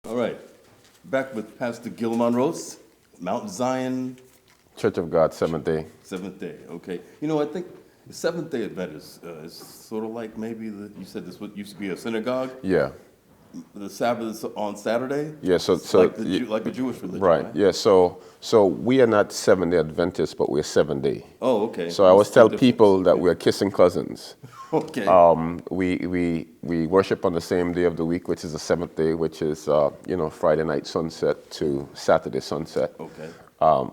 All right. Back with Pastor Gil Monrose, Mount Zion, Church of God, Seventh Day. Seventh Day. Okay. You know, I think the Seventh Day Adventist is sort of like maybe you said this what used to be a synagogue. Yeah. The Sabbath is on Saturday. Yeah. So It's like the Jewish religion, right. right? Yeah. So we are not 7 Day Adventists, but we're 7 Day. Oh, okay. So I always tell people that we're kissing cousins. Okay. We worship on the same day of the week, which is the seventh day, which is Friday night sunset to Saturday sunset. Okay.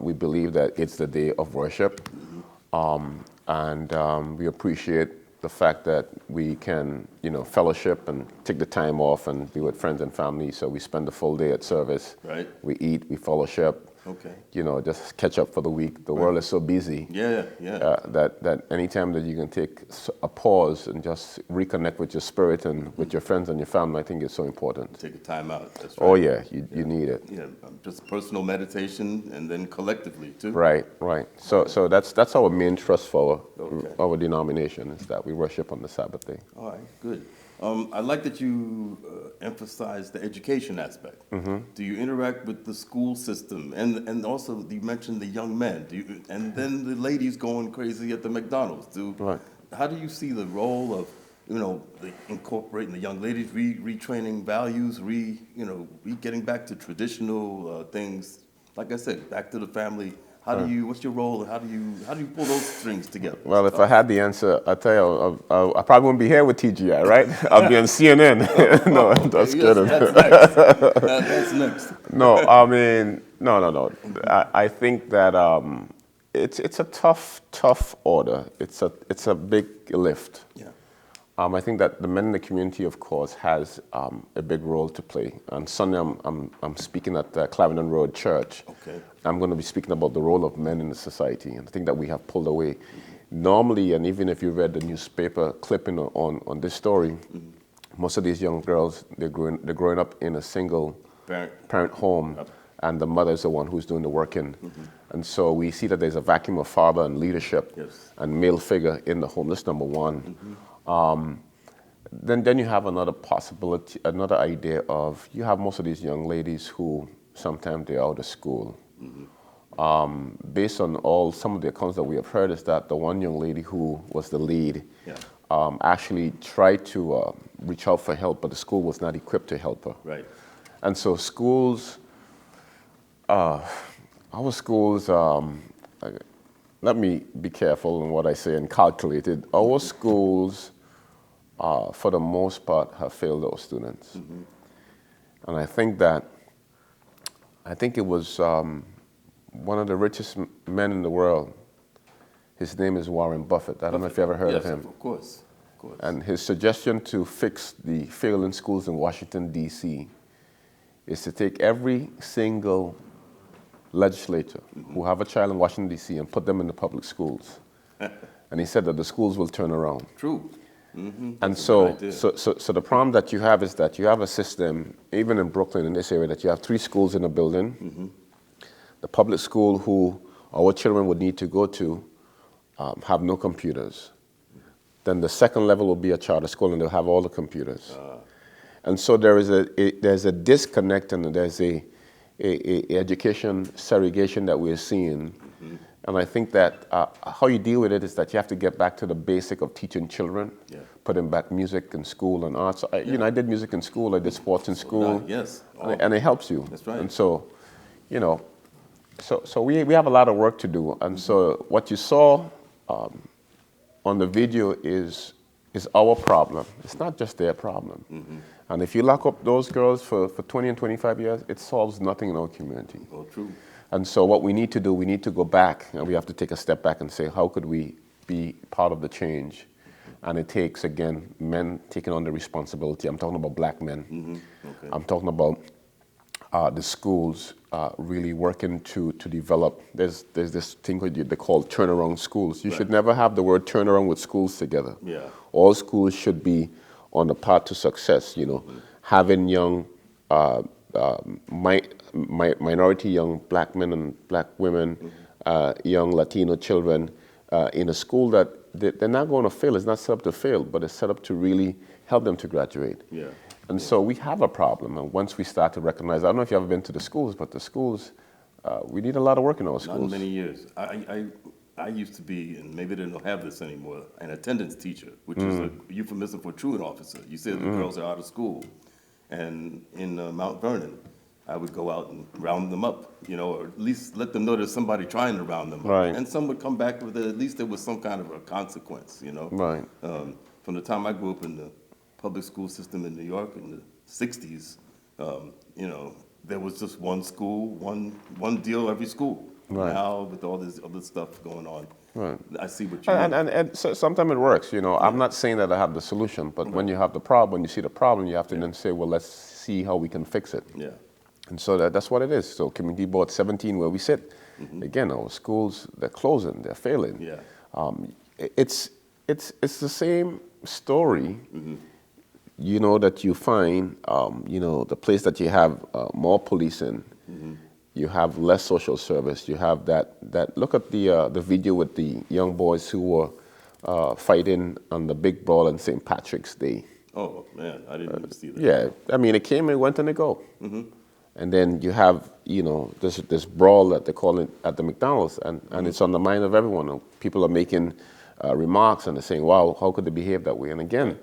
We believe that it's the day of worship, and we appreciate the fact that we can, fellowship and take the time off and be with friends and family. So we spend the full day at service. Right. We eat, we fellowship. Okay. Just catch up for the week. The world is so busy. Yeah. That anytime that you can take a pause and just reconnect with your spirit and with your friends and your family, I think is so important. Take a time out. That's right. Oh yeah, you need it. Yeah, just personal meditation and then collectively too. Right. So that's our main trust for Okay. our denomination, is that we worship on the Sabbath day. All right, good. I like that you emphasize the education aspect. Mm-hmm. Do you interact with the school system? And also, you mentioned the young men. And then the ladies going crazy at the McDonald's. Right. How do you see the role of, incorporating the young ladies, retraining values, getting back to traditional things? Like I said, back to the family. What's your role? How do you pull those strings together? Well, if I had the answer, I tell you, I probably wouldn't be here with TGI, right? I'll be on CNN. No, that's kidding. That's next. No, I mean, no. I think that it's a tough order. It's a big lift. Yeah. I think that the men in the community, of course, has a big role to play. On Sunday, I'm speaking at Clarendon Road Church. Okay. I'm going to be speaking about the role of men in the society, and I think that we have pulled away. Normally, and even if you read the newspaper clipping on this story, most of these young girls, they're growing up in a single parent home, and the mother is the one who's doing the working. And so we see that there's a vacuum of father and leadership and male figure in the home. That's number one. Then you have another possibility, another idea of, you have most of these young ladies who sometimes they're out of school. Based on some of the accounts that we have heard, is that the one young lady who was the lead actually tried to reach out for help, but the school was not equipped to help her. Right. And so schools, our schools, let me be careful in what I say and calculated. Our schools, for the most part, have failed our students. And I think it was one of the richest men in the world. His name is Warren Buffett. I don't know if you ever heard of him. Of course. And his suggestion to fix the failing schools in Washington, D.C. is to take every single legislator who have a child in Washington, D.C. and put them in the public schools. And he said that the schools will turn around. True. And so the problem that you have is that you have a system, even in Brooklyn, in this area, that you have 3 schools in a building. The public school who our children would need to go to have no computers. Then the second level will be a charter school, and they'll have all the computers. And so there's a disconnect, and there's a education segregation that we're seeing. And I think that how you deal with it is that you have to get back to the basic of teaching children, putting back music in school and arts. I did music in school, I did sports in school. And it helps you. That's right. And so, so we have a lot of work to do. And so what you saw on the video is our problem. It's not just their problem. And if you lock up those girls for 20 and 25 years, it solves nothing in our community. Oh, true. And so what we need to do, we need to go back, and we have to take a step back and say, how could we be part of the change? And it takes, again, men taking on the responsibility. I'm talking about black men. Okay. I'm talking about the schools really working to develop. There's this thing they call turnaround schools. You should never have the word turnaround with schools together. Yeah. All schools should be on the path to success, having young minority young black men and black women, young Latino children in a school that they're not going to fail. It's not set up to fail, but it's set up to really help them to graduate. Yeah. And so we have a problem. And once we start to recognize, I don't know if you've ever been to the schools, but the schools, we need a lot of work in our schools. Not in many years. I used to be, and maybe they don't have this anymore, an attendance teacher, which is a euphemism for truant officer. You said the girls are out of school. And in Mount Vernon, I would go out and round them up, or at least let them know there's somebody trying to round them up. Right. And some would come back with at least there was some kind of a consequence, Right. From the time I grew up in the public school system in New York in the 60s, there was just one school, one deal every school. Right. Now, with all this other stuff going on, Right. I see what you mean. And so sometimes it works, I'm not saying that I have the solution, but when you have the problem, when you see the problem, you have to then say, well, let's see how we can fix it. Yeah. And so that's what it is. So Community Board 17, where we sit, again, our schools, they're closing, they're failing. Yeah. It's the same story, that you find, the place that you have more policing, you have less social service, you have that look at the video with the young boys who were fighting on the big brawl on St. Patrick's Day. Oh, man, I didn't even see that. Yeah, I mean, it came and went and it go. And then you have, this brawl that they call it at the McDonald's, and it's on the mind of everyone. People are making remarks and they're saying, wow, how could they behave that way? And again,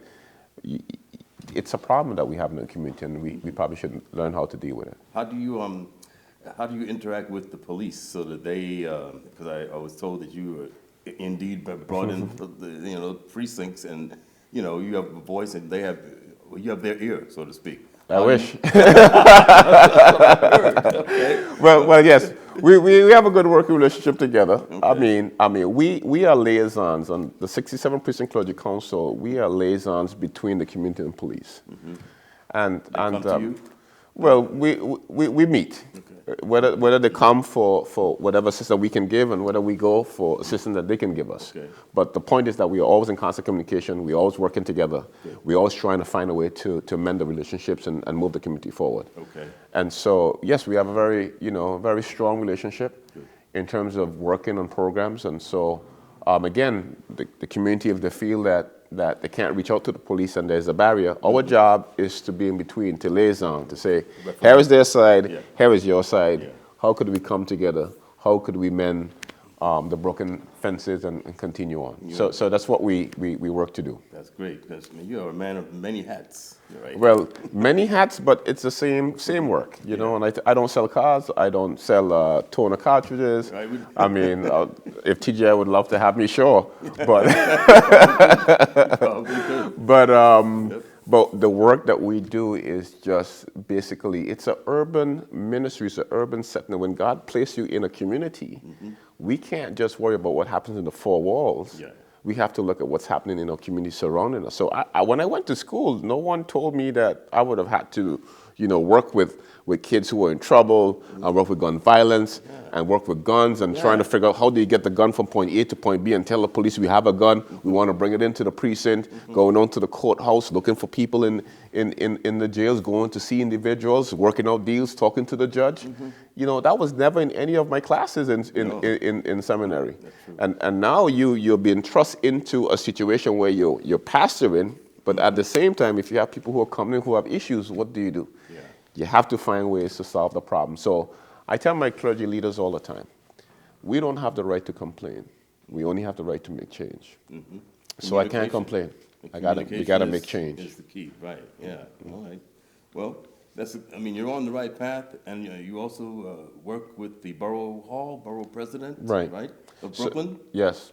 it's a problem that we have in the community, and we probably should learn how to deal with it. How do you interact with the police so that they, because I was told that you were indeed brought in the precincts, and you have a voice and you have their ear, so to speak. I wish. Okay. Well, yes, we have a good working relationship together. Okay. I mean, we are liaisons on the 67 Precinct Clergy Council. We are liaisons between the community and police. And come to you? Well, we meet. Okay. Whether they come for whatever assistance we can give, and whether we go for assistance that they can give us. Okay. But the point is that we are always in constant communication. We're always working together. Okay. We're always trying to find a way to mend the relationships and move the community forward. Okay. And so, yes, we have a very strong relationship in terms of working on programs. And so, again, the community, if they feel that they can't reach out to the police and there's a barrier, our job is to be in between, to liaison, to say, here is their side, here is your side. How could we come together? How could we mend the broken fences and continue on? So that's what we work to do. That's great, because you're a man of many hats. Right. Well, many hats, but it's the same work, know. And I don't sell cars. I don't sell toner cartridges. Right. I mean, if TGI would love to have me, sure. But but the work that we do is just basically, it's an urban ministry, it's an urban setting. When God placed you in a community, we can't just worry about what happens in the four walls. Yeah. We have to look at what's happening in our community surrounding us. So when I went to school, no one told me that I would have had to, work with kids who were in trouble, and work with gun violence, and work with guns, and trying to figure out how do you get the gun from point A to point B and tell the police we have a gun, we want to bring it into the precinct, going on to the courthouse, looking for people in the jails, going to see individuals, working out deals, talking to the judge. That was never in any of my classes in seminary. And now you're being thrust into a situation where you're pastoring, but at the same time, if you have people who are coming in who have issues, what do? You have to find ways to solve the problem. So I tell my clergy leaders all the time, we don't have the right to complain. We only have the right to make change. So I can't complain. We gotta make change. Is the key, right? Yeah. All right. Well, you're on the right path, and you also work with the Borough Hall, Borough President, right, of Brooklyn. So, yes.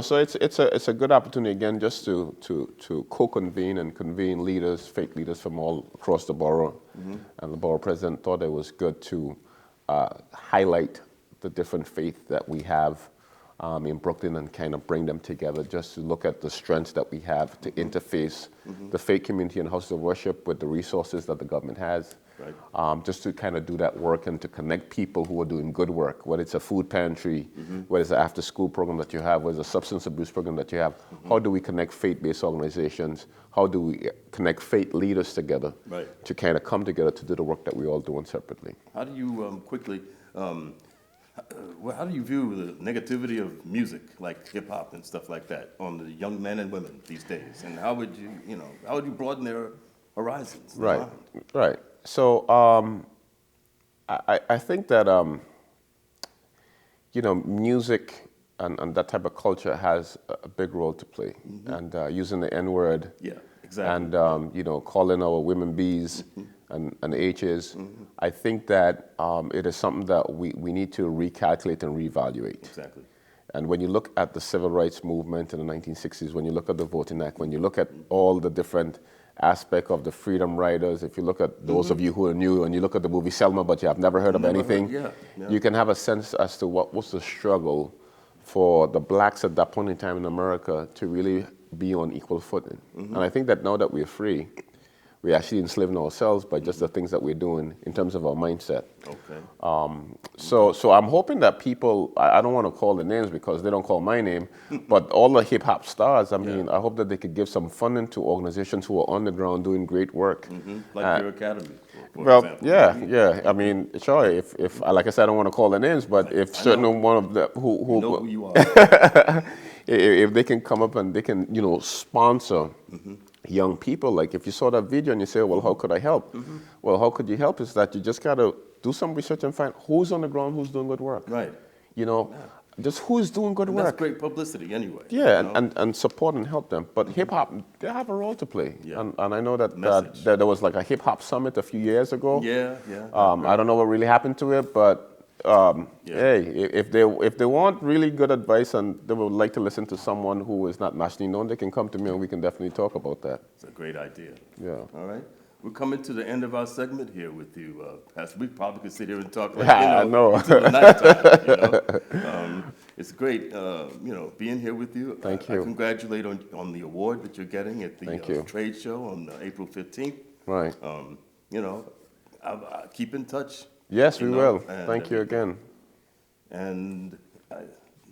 So it's a good opportunity again just to co-convene and convene leaders, faith leaders from all across the borough, and the borough president thought it was good to highlight the different faith that we have in Brooklyn and kind of bring them together just to look at the strengths that we have to interface the faith community and houses of worship with the resources that the government has. Right. Just to kind of do that work and to connect people who are doing good work, whether it's a food pantry, whether it's an after-school program that you have, whether it's a substance abuse program that you have. How do we connect faith-based organizations? How do we connect faith leaders together to kind of come together to do the work that we're all doing separately? How do you, quickly, Well, how do you view the negativity of music, like hip hop and stuff like that, on the young men and women these days? And how would you, how would you broaden their horizons, their Right, mind? right. So I think that music and that type of culture has a big role to play. And using the N word, Yeah, exactly. and calling our women B's and H's, I think that it is something that we need to recalculate and reevaluate. Exactly. And when you look at the civil rights movement in the 1960s, when you look at the Voting Act, when you look at all the different aspects of the Freedom Riders, if you look at those of you who are new and you look at the movie Selma, but you have never heard of anything, you can have a sense as to what was the struggle for the blacks at that point in time in America to really be on equal footing. And I think that now that we're free, we're actually enslaving ourselves by just the things that we're doing in terms of our mindset. Okay. So I'm hoping that people, I don't want to call the names because they don't call my name, but all the hip hop stars, I mean, I hope that they could give some funding to organizations who are on the ground doing great work. Like your academy, for Well, example. yeah. I mean, sure, if like I said, I don't want to call the names, but if certain one of the, who You know who you are. if they can come up and they can, sponsor young people, like if you saw that video and you say, well, how could I help? Well, how could you help is that you just got to do some research and find who's on the ground, who's doing good work. Right. Just who's doing good work. That's great publicity anyway. Yeah, and support and help them. But hip hop, they have a role to play. Yeah. And I know that there was like a hip hop summit a few years ago. Yeah. I don't know what really happened to it, but hey, if they want really good advice and they would like to listen to someone who is not nationally known, they can come to me and we can definitely talk about that. It's a great idea. Yeah. All right. We're coming to the end of our segment here with you, Pastor. We probably could sit here and talk like, I know. until the nighttime. It's great, being here with you. Thank you. I congratulate on the award that you're getting at the trade show on April 15th. Right. I'll keep in touch. Yes, we will. Thank you again. And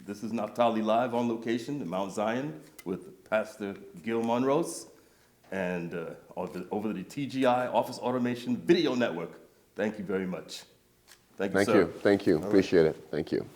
this is Naphtali Live on location in Mount Zion with Pastor Gil Monrose and over the TGI Office Automation Video Network. Thank you very much. Thank you, sir. Thank you. Appreciate it. Thank you.